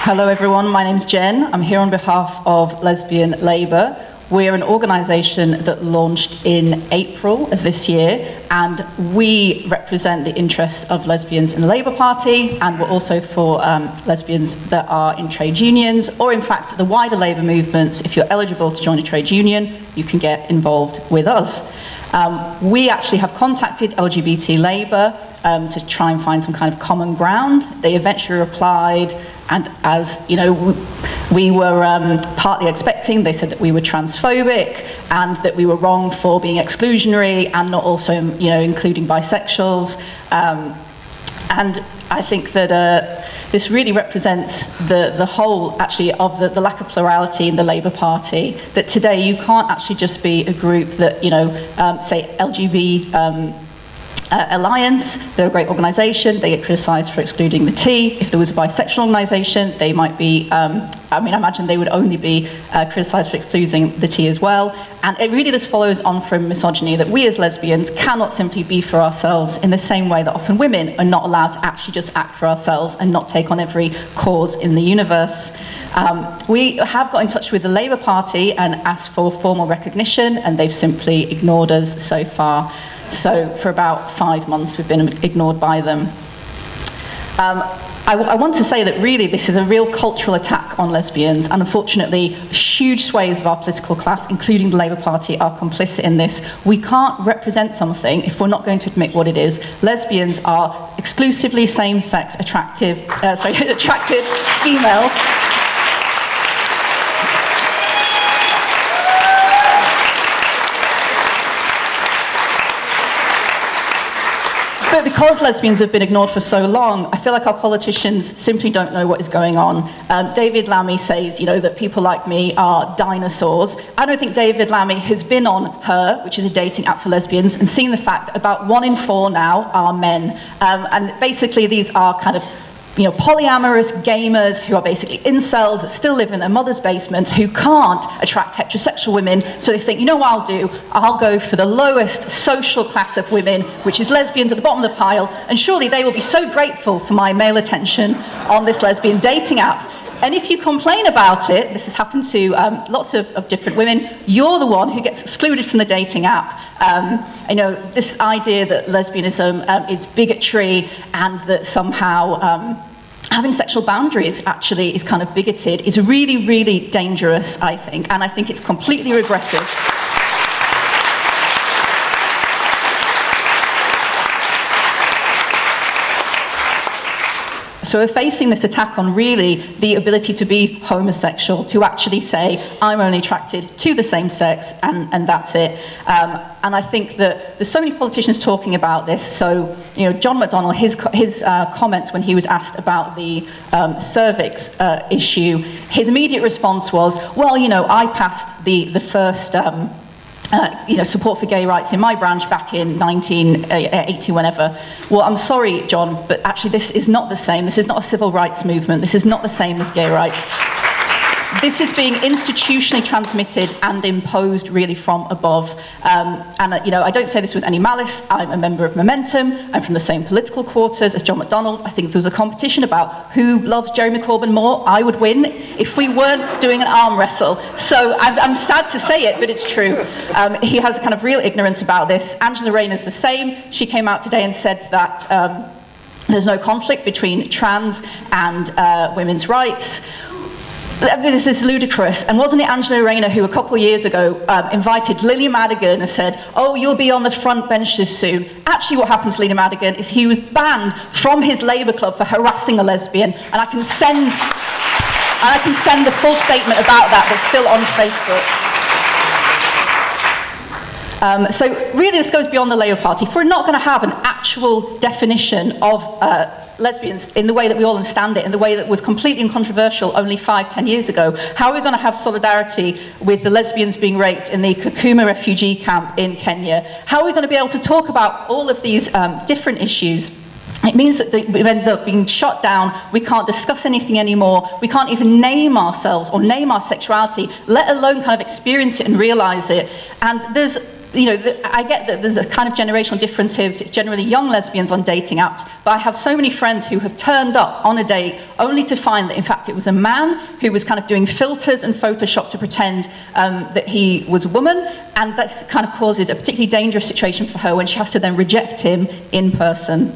Hello everyone, my name's Jen. I'm here on behalf of Lesbian Labour. We're an organisation that launched in April of this year, and we represent the interests of lesbians in the Labour Party, and we're also for lesbians that are in trade unions, or in fact the wider Labour movements. If you're eligible to join a trade union, you can get involved with us. We actually have contacted LGBT Labour to try and find some kind of common ground. They eventually replied, and as you know, we were partly expecting, they said that we were transphobic and that we were wrong for being exclusionary and not also, you know, including bisexuals. And I think that this really represents the whole, actually, of the lack of plurality in the Labour Party, that today you can't actually just be a group that, you know, say LGBT Alliance, they're a great organisation, they get criticised for excluding the T. If there was a bisexual organisation, they might be, I mean, I imagine they would only be criticised for excluding the T as well. And it really just follows on from misogyny, that we as lesbians cannot simply be for ourselves in the same way that often women are not allowed to actually just act for ourselves and not take on every cause in the universe. We have got in touch with the Labour Party and asked for formal recognition, and they've simply ignored us so far. So for about 5 months we've been ignored by them. I want to say that really this is a real cultural attack on lesbians, and unfortunately huge swathes of our political class, including the Labour Party, are complicit in this. We can't represent something if we're not going to admit what it is. Lesbians are exclusively same-sex attractive females. But because lesbians have been ignored for so long, I feel like our politicians simply don't know what is going on. David Lammy says, you know, that people like me are dinosaurs. I don't think David Lammy has been on Her, which is a dating app for lesbians, and seen the fact that about 1 in 4 now are men. And basically these are kind of, you know, polyamorous gamers who are basically incels that still live in their mother's basements, who can't attract heterosexual women, so they think, you know what I'll do? I'll go for the lowest social class of women, which is lesbians at the bottom of the pile, and surely they will be so grateful for my male attention on this lesbian dating app. And if you complain about it, this has happened to lots of different women, you're the one who gets excluded from the dating app. You know, this idea that lesbianism is bigotry and that somehow having sexual boundaries actually is kind of bigoted is really, really dangerous, I think. And I think it's completely regressive. So we're facing this attack on really the ability to be homosexual, to actually say, I'm only attracted to the same sex, and that's it. And I think that there's so many politicians talking about this. So, you know, John McDonnell, his comments when he was asked about the cervix issue, his immediate response was, well, you know, I passed the first you know, support for gay rights in my branch back in 1980, whenever. Well, I'm sorry, John, but actually this is not the same. This is not a civil rights movement. This is not the same as gay rights. This is being institutionally transmitted and imposed really from above. And, you know, I don't say this with any malice. I'm a member of Momentum. I'm from the same political quarters as John McDonnell. I think if there was a competition about who loves Jeremy Corbyn more, I would win if we weren't doing an arm wrestle. So I'm sad to say it, but it's true. He has a kind of real ignorance about this. Angela Rayner's the same. She came out today and said that there's no conflict between trans and women's rights. This is ludicrous. And wasn't it Angela Rayner who a couple of years ago invited Lily Madigan and said, oh, you'll be on the front benches soon? Actually, what happened to Lily Madigan is he was banned from his Labour club for harassing a lesbian. And I can send the full statement about that that's still on Facebook. So really this goes beyond the Labour Party. If we're not going to have an actual definition of lesbians in the way that we all understand it, in the way that was completely uncontroversial only 5-10 years ago, how are we going to have solidarity with the lesbians being raped in the Kakuma refugee camp in Kenya? How are we going to be able to talk about all of these different issues? It means that we end up being shut down, we can't discuss anything anymore, we can't even name ourselves or name our sexuality, let alone kind of experience it and realise it. And there's I get that there's a kind of generational difference here, because it's generally young lesbians on dating apps, but I have so many friends who have turned up on a date only to find that, in fact, it was a man who was kind of doing filters and Photoshop to pretend that he was a woman, and that kind of causes a particularly dangerous situation for her when she has to then reject him in person.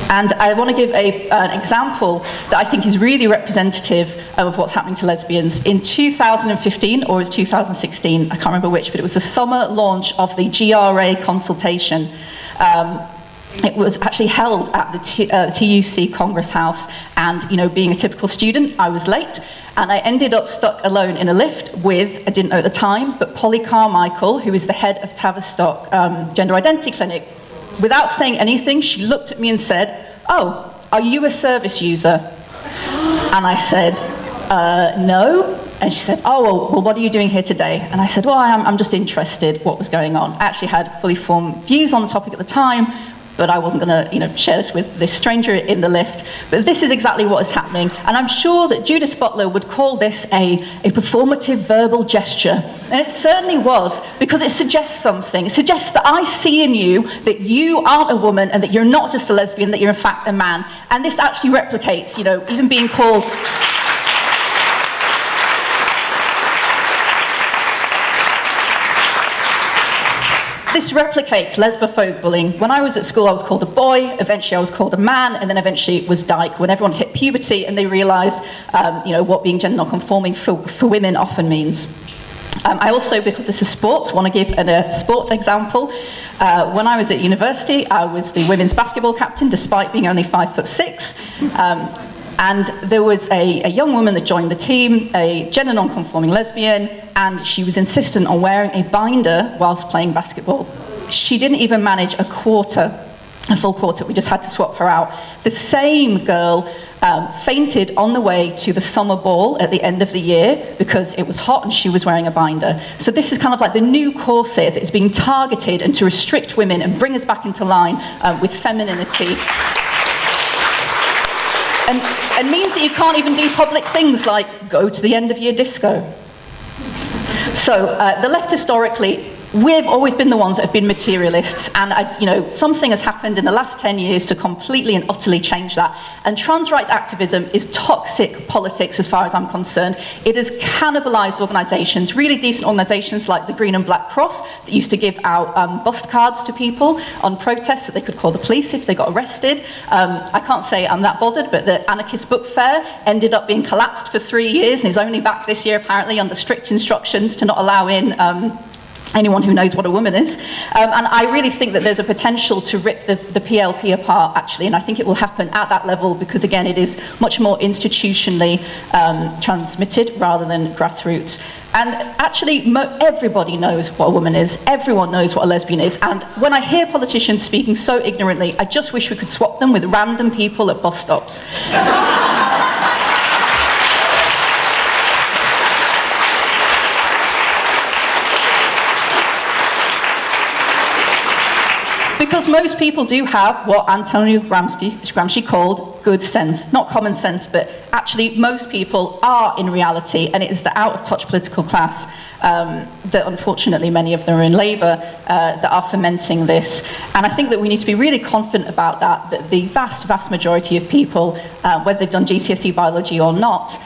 And I want to give an example that I think is really representative of what's happening to lesbians. In 2015, or it was 2016, I can't remember which, but it was the summer launch of the GRA consultation. It was actually held at the TUC Congress House, and being a typical student, I was late, and I ended up stuck alone in a lift with, I didn't know at the time, but Polly Carmichael, who is the head of Tavistock Gender Identity Clinic. Without saying anything, she looked at me and said, "Oh, are you a service user?" And I said, "No." And she said, "Oh, well, what are you doing here today?" And I said, "Well, I'm just interested what was going on." I actually had fully formed views on the topic at the time, but I wasn't going to share this with this stranger in the lift. But this is exactly what is happening. And I'm sure that Judith Butler would call this a performative verbal gesture. And it certainly was, because it suggests something. It suggests that I see in you that you aren't a woman and that you're not just a lesbian, that you're in fact a man. And this actually replicates, even being called... This replicates lesbophobic bullying. When I was at school, I was called a boy, eventually I was called a man, and then eventually it was dyke, when everyone hit puberty and they realised what being gender non-conforming for women often means. I also, because this is sports, want to give a sport example. When I was at university, I was the women's basketball captain, despite being only 5'6". And there was a young woman that joined the team, a gender non-conforming lesbian, and she was insistent on wearing a binder whilst playing basketball. She didn't even manage a full quarter. We just had to swap her out. The same girl fainted on the way to the summer ball at the end of the year because it was hot and she was wearing a binder. So this is kind of like the new corset that is being targeted and to restrict women and bring us back into line with femininity. And means that you can't even do public things like go to the end of year disco. So the left historically, we've always been the ones that have been materialists, and something has happened in the last 10 years to completely and utterly change that. And trans rights activism is toxic politics as far as I'm concerned. It has cannibalized organizations, really decent organizations like the Green and Black Cross that used to give out bust cards to people on protests that they could call the police if they got arrested. I can't say I'm that bothered, but the anarchist book fair ended up being collapsed for 3 years and is only back this year apparently under strict instructions to not allow in anyone who knows what a woman is. And I really think that there's a potential to rip the PLP apart, actually, and I think it will happen at that level because, again, it is much more institutionally transmitted rather than grassroots. And actually, everybody knows what a woman is. Everyone knows what a lesbian is. And when I hear politicians speaking so ignorantly, I just wish we could swap them with random people at bus stops. Because most people do have what Antonio Gramsci called good sense. Not common sense, but actually most people are in reality, and it is the out-of-touch political class that unfortunately many of them are in Labour that are fomenting this. And I think that we need to be really confident about that the vast, vast majority of people, whether they've done GCSE biology or not,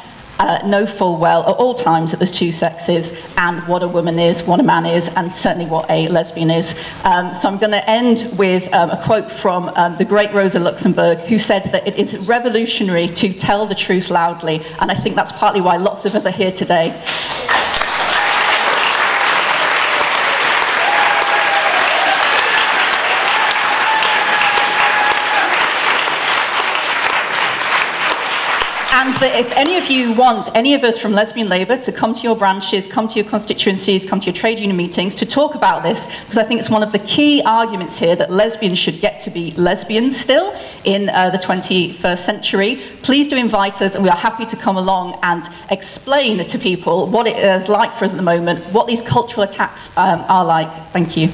know full well at all times that there's two sexes and what a woman is, what a man is, and certainly what a lesbian is. So I'm going to end with a quote from the great Rosa Luxembourg, who said that it is revolutionary to tell the truth loudly, and I think that's partly why lots of us are here today. And that if any of you want any of us from Lesbian Labour to come to your branches, come to your constituencies, come to your trade union meetings to talk about this, because I think it's one of the key arguments here that lesbians should get to be lesbians still in the 21st century, please do invite us, and we are happy to come along and explain to people what it is like for us at the moment, what these cultural attacks are like. Thank you.